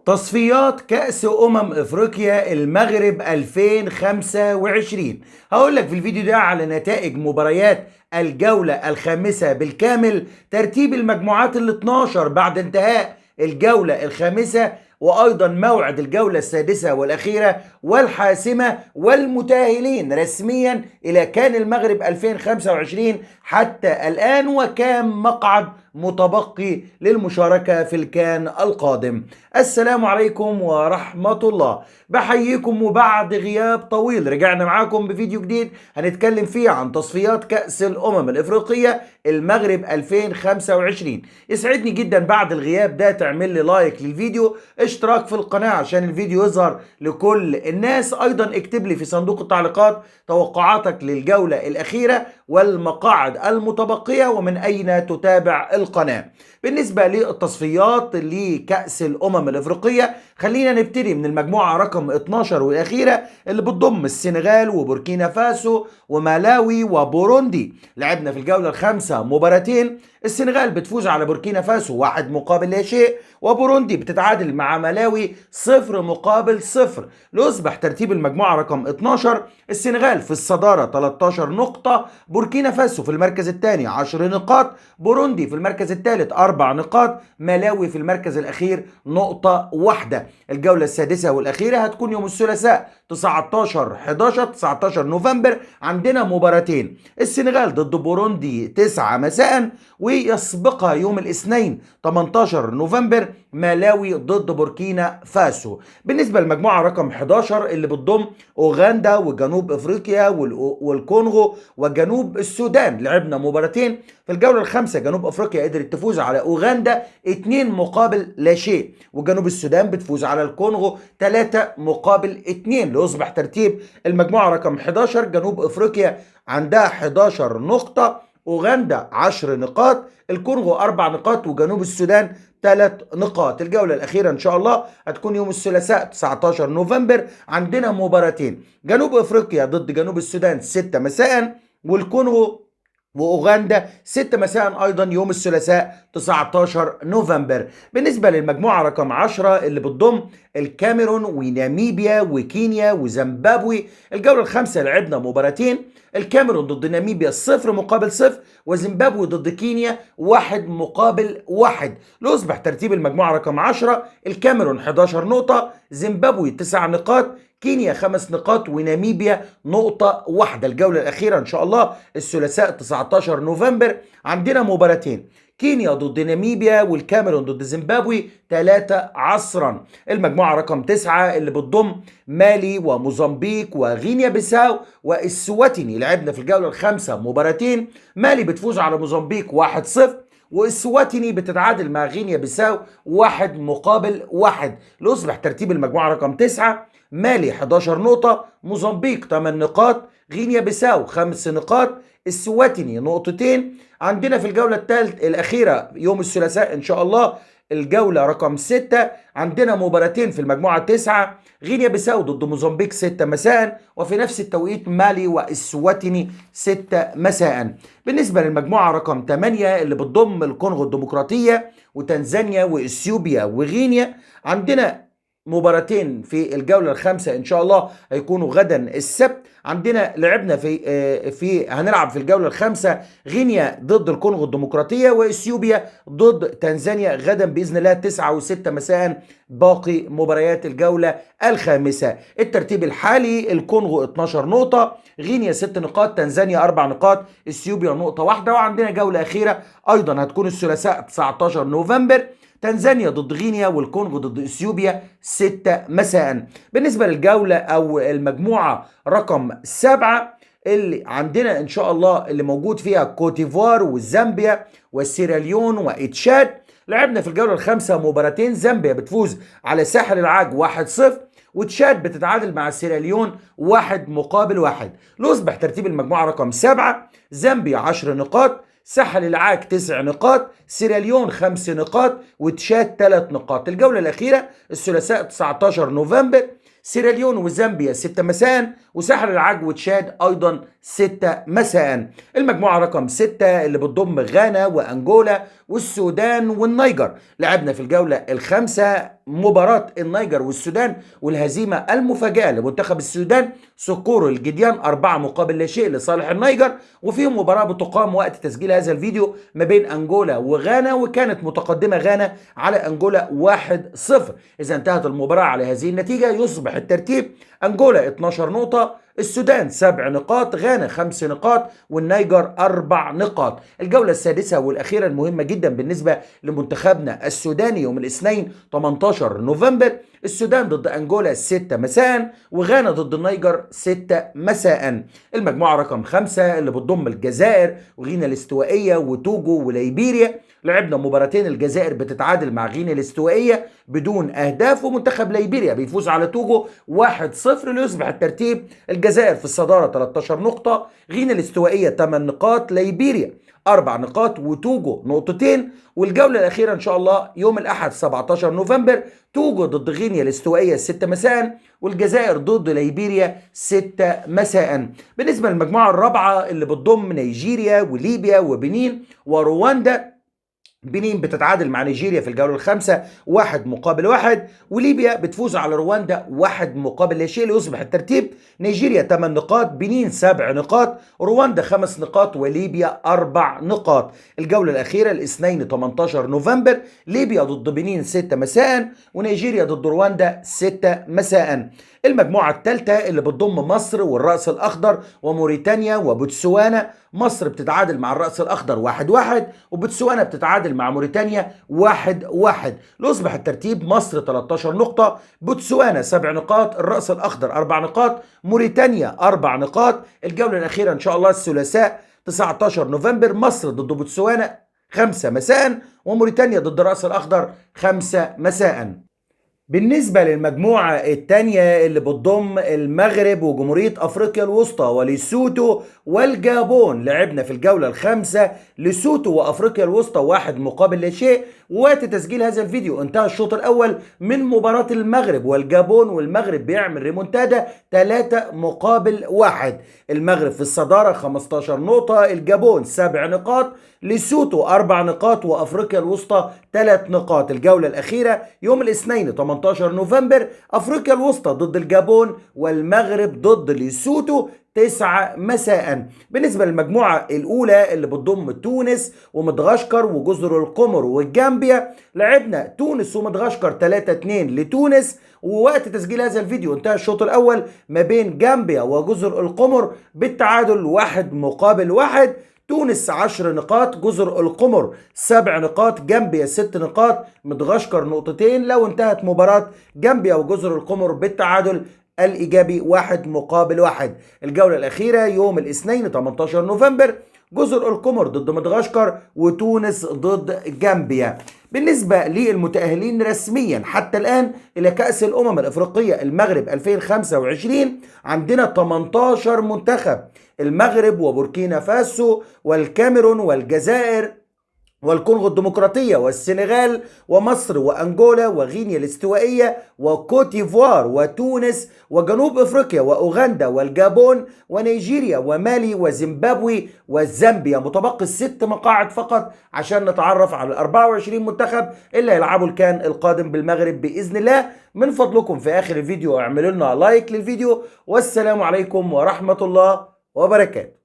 تصفيات كأس أفريقيا المغرب 2025. هقول لك في الفيديو ده على نتائج مباريات الجولة الخامسة بالكامل، ترتيب المجموعات ال 12 بعد انتهاء الجولة الخامسة، وأيضا موعد الجولة السادسة والأخيرة والحاسمة والمتأهلين رسميا إلى كان المغرب 2025 حتى الآن، وكام مقعد متبقي للمشاركة في الكان القادم. السلام عليكم ورحمة الله، بحييكم وبعد غياب طويل رجعنا معاكم بفيديو جديد هنتكلم فيه عن تصفيات كأس الأفريقية المغرب 2025. يسعدني جدا بعد الغياب ده تعمل لي لايك للفيديو، اشتراك في القناة عشان الفيديو يظهر لكل الناس، ايضا اكتب لي في صندوق التعليقات توقعاتك للجولة الأخيرة والمقاعد المتبقية ومن أين تتابع القناة. بالنسبة للتصفيات لكأس الأفريقية خلينا نبتدي من المجموعة رقم 12 والأخيرة اللي بتضم السنغال وبوركينا فاسو ومالاوي وبوروندي. لعبنا في الجولة الخامسة مباراتين، السنغال بتفوز على بوركينا فاسو 1 مقابل لا شيء، وبوروندي بتتعادل مع مالاوي 0 مقابل 0. ليصبح ترتيب المجموعة رقم 12 السنغال في الصدارة 13 نقطة، بوركينا فاسو في المركز الثاني 10 نقاط، بوروندي في المركز الثالث 4 نقاط، مالاوي في المركز الأخير نقطة واحدة. الجولة السادسة والأخيرة هتكون يوم الثلاثاء 19 نوفمبر. عندنا مباراتين، السنغال ضد بوروندي 9 مساء، ويسبقها يوم الاثنين 18 نوفمبر مالاوي ضد بوركينا فاسو. بالنسبة للمجموعة رقم 11 اللي بتضم أوغندا وجنوب أفريقيا والكونغو وجنوب السودان، لعبنا مباراتين في الجولة الخامسة. جنوب أفريقيا قدرت تفوز على أوغندا 2 مقابل لا شيء، وجنوب السودان بتفوز على الكونغو 3 مقابل 2. ليصبح ترتيب المجموعة رقم 11 جنوب أفريقيا عندها 11 نقطة، أوغندا 10 نقاط، الكونغو 4 نقاط، وجنوب السودان 3 نقاط. الجولة الأخيرة إن شاء الله هتكون يوم الثلاثاء 19 نوفمبر. عندنا مباراتين، جنوب أفريقيا ضد جنوب السودان 6 مساء، والكونغو وأوغندا 6 مساء أيضا يوم الثلاثاء 19 نوفمبر. بالنسبة للمجموعة رقم 10 اللي بتضم الكاميرون وناميبيا وكينيا وزيمبابوي، الجولة الخامسة لعبنا مباراتين، الكاميرون ضد ناميبيا 0 مقابل 0، وزيمبابوي ضد كينيا 1 مقابل 1. ليصبح ترتيب المجموعة رقم 10 الكاميرون 11 نقطة، زيمبابوي 9 نقاط، كينيا 5 نقاط، وناميبيا نقطة واحدة. الجولة الأخيرة إن شاء الله الثلاثاء 19 نوفمبر. عندنا مباراتين، كينيا ضد ناميبيا والكاميرون ضد زيمبابوي 3 عصرا. المجموعة رقم 9 اللي بتضم مالي وموزمبيق وغينيا بيساو والسواتيني، لعبنا في الجولة الخامسة مباراتين، مالي بتفوز على موزمبيق 1-0، والسواتيني بتتعادل مع غينيا بيساو 1 مقابل 1. ليصبح ترتيب المجموعة رقم 9 مالي 11 نقطة، موزمبيق 8 نقاط، غينيا بيساو 5 نقاط، السواتيني نقطتين. عندنا في الجولة الأخيرة يوم الثلاثاء إن شاء الله الجولة رقم 6 عندنا مباراتين في المجموعة 9، غينيا بيساو ضد موزمبيق 6 مساء، وفي نفس التوقيت مالي والسواتيني 6 مساء. بالنسبة للمجموعة رقم 8 اللي بتضم الكونغو الديمقراطية وتنزانيا وإثيوبيا وغينيا، عندنا مباراتين في الجولة الخامسة إن شاء الله هيكونوا غدا السبت. عندنا لعبنا هنلعب في الجولة الخامسة غينيا ضد الكونغو الديمقراطية، وإثيوبيا ضد تنزانيا غدا بإذن الله 9 و6 مساء باقي مباريات الجولة الخامسة. الترتيب الحالي الكونغو 12 نقطة، غينيا 6 نقاط، تنزانيا 4 نقاط، إثيوبيا نقطة واحدة. وعندنا جولة أخيرة أيضا هتكون الثلاثاء 19 نوفمبر، تنزانيا ضد غينيا والكونغو ضد اثيوبيا 6 مساء. بالنسبة للجولة او المجموعة رقم 7 اللي عندنا ان شاء الله اللي موجود فيها كوتيفوار وزامبيا وسيراليون وإتشاد، لعبنا في الجولة الخامسة مباراتين، زامبيا بتفوز على ساحل العاج 1-0، وتشاد بتتعادل مع سيراليون 1 مقابل 1. ليصبح ترتيب المجموعة رقم 7 زامبيا 10 نقاط، ساحل العاج 9 نقاط، سيراليون 5 نقاط، وتشاد 3 نقاط. الجولة الأخيرة الثلاثاء 19 نوفمبر، سيراليون وزامبيا 6 مساء، وساحل العاج وتشاد أيضا 6 مساء. المجموعة رقم 6 اللي بتضم غانا وأنجولا والسودان والنيجر. لعبنا في الجولة الخامسة مباراة النيجر والسودان، والهزيمة المفاجئة لمنتخب السودان صقور الجديان 4 مقابل لا شيء لصالح النيجر. وفيهم مباراة بتقام وقت تسجيل هذا الفيديو ما بين أنجولا وغانا، وكانت متقدمة غانا على أنجولا 1-0. إذا انتهت المباراة على هذه النتيجة يصبح الترتيب: أنجولا 12 نقطة، السودان 7 نقاط، غانا 5 نقاط، والنيجر 4 نقاط. الجولة السادسة والأخيرة المهمة جدا بالنسبة لمنتخبنا السوداني يوم الاثنين 18 نوفمبر. السودان ضد أنجولا 6 مساء، وغانا ضد النيجر 6 مساء. المجموعة رقم 5 اللي بتضم الجزائر وغينيا الاستوائية وتوجو وليبيريا. لعبنا مباراتين، الجزائر بتتعادل مع غينيا الاستوائية بدون أهداف، ومنتخب ليبيريا بيفوز على توجو 1-0 ليصبح الترتيب: الجزائر في الصدارة 13 نقطة، غينيا الاستوائية 8 نقاط، ليبيريا 4 نقاط، وتوجو نقطتين. والجولة الأخيرة إن شاء الله يوم الأحد 17 نوفمبر، توجو ضد غينيا الاستوائية 6 مساء، والجزائر ضد ليبيريا 6 مساء. بالنسبة للمجموعة الرابعة اللي بتضم نيجيريا وليبيا وبنين ورواندا، بنين بتتعادل مع نيجيريا في الجولة الخامسة 1 مقابل 1، وليبيا بتفوز على رواندا 1 مقابل لا شيء ليصبح الترتيب: نيجيريا 8 نقاط، بنين 7 نقاط، رواندا 5 نقاط، وليبيا 4 نقاط. الجولة الأخيرة الاثنين 18 نوفمبر، ليبيا ضد بنين 6 مساء، ونيجيريا ضد رواندا 6 مساء. المجموعة الثالثة اللي بتضم مصر والرأس الأخضر وموريتانيا وبوتسوانا. مصر بتتعادل مع الرأس الأخضر 1-1، وبوتسوانا بتتعادل مع موريتانيا 1-1 ليصبح الترتيب: مصر 13 نقطة، بوتسوانا 7 نقاط، الرأس الأخضر 4 نقاط، موريتانيا 4 نقاط. الجولة الأخيرة إن شاء الله الثلاثاء 19 نوفمبر، مصر ضد بوتسوانا 5 مساء، وموريتانيا ضد الرأس الأخضر 5 مساء. بالنسبة للمجموعة الثانية اللي بتضم المغرب وجمهورية أفريقيا الوسطى وليسوتو والجابون، لعبنا في الجولة الخامسة ليسوتو وأفريقيا الوسطى 1 مقابل لا شيء. ووقت تسجيل هذا الفيديو انتهى الشوط الأول من مباراة المغرب والجابون، والمغرب بيعمل ريمونتادا 3 مقابل 1. المغرب في الصدارة 15 نقطة، الجابون 7 نقاط، ليسوتو 4 نقاط، وأفريقيا الوسطى 3 نقاط. الجولة الأخيرة يوم الاثنين 18 نوفمبر، أفريقيا الوسطى ضد الجابون، والمغرب ضد ليسوتو 9 مساء. بالنسبة للمجموعة الأولى اللي بتضم تونس ومدغشقر وجزر القمر والجامبيا، لعبنا تونس ومدغشقر 3-2 لتونس. ووقت تسجيل هذا الفيديو انتهى الشوط الأول ما بين جامبيا وجزر القمر بالتعادل 1 مقابل 1. تونس 10 نقاط، جزر القمر 7 نقاط، جامبيا 6 نقاط، مدغشقر نقطتين. لو انتهت مباراة جامبيا وجزر القمر بالتعادل الإيجابي 1 مقابل 1. الجولة الأخيرة يوم الاثنين 18 نوفمبر، جزر القمر ضد مدغشقر، وتونس ضد جامبيا. بالنسبة للمتأهلين رسميا حتى الآن إلى كأس الأمم الأفريقية المغرب 2025، عندنا 18 منتخب: المغرب وبوركينا فاسو والكاميرون والجزائر والكونغو الديمقراطية والسنغال ومصر وأنجولا وغينيا الاستوائية وكوتيفوار وتونس وجنوب أفريقيا وأوغندا والجابون ونيجيريا ومالي وزيمبابوي وزامبيا. متبقي 6 مقاعد فقط عشان نتعرف على 24 منتخب اللي هيلعبوا الكان القادم بالمغرب بإذن الله. من فضلكم في آخر الفيديو اعملوا لنا لايك للفيديو، والسلام عليكم ورحمة الله وبركاته.